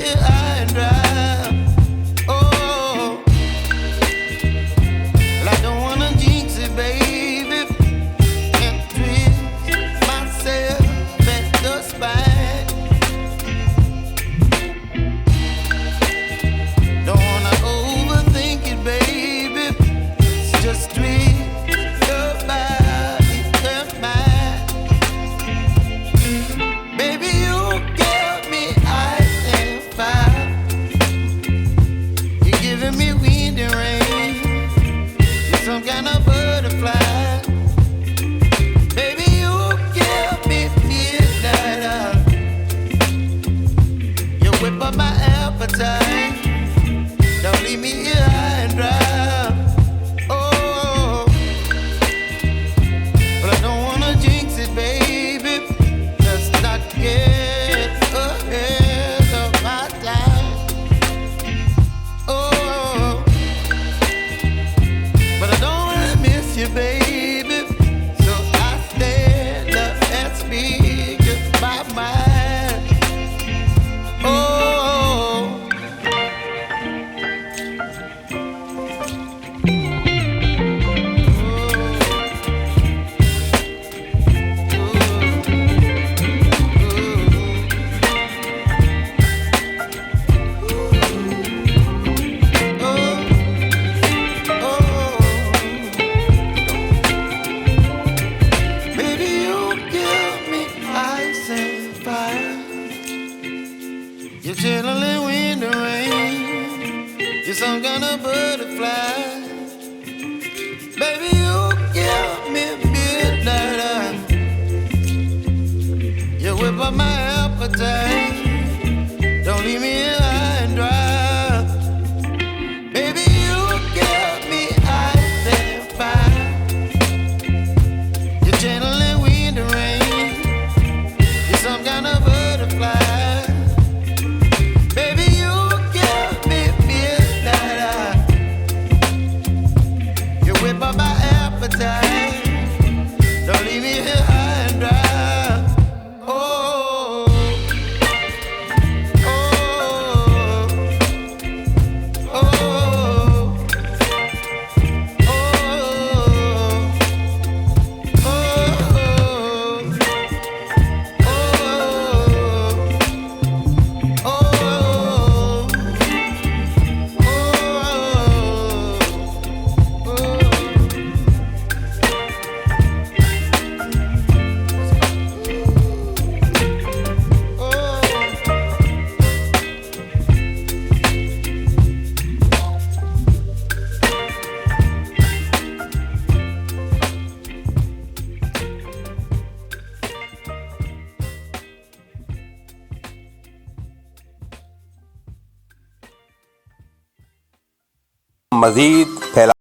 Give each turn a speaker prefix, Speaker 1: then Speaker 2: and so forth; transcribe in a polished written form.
Speaker 1: here high and dry. Oh, well, I don't wanna jinx it, baby, and twist myself at the spine. Don't wanna overthink it, baby. It's just twist your body and mine. Baby, you give me ice and fire. You're giving me wind and rain. You're some kind of butterfly. Baby, you give me midnight. You whip up my appetite. Don't leave me here high and dry. Oh, but I don't wanna jinx it, baby. Let's not get ahead of my time. Oh, but I don't wanna miss you, baby. So I stand up and speak just my mind. Oh. Baby, you give me ice and fire. You're channeling wind and rain. You're some kind of butterfly. Baby, you give me midnight. You whip up my appetite. Don't leave me here high and dry. Baby, you give me ice and fire. You're channeling wind and rain. You're some kind of butterfly. Baby, you give me midnight. You whip up my appetite. Don't leave me here high and dry. Oh, oh, oh, oh,
Speaker 2: मज़ीद फैला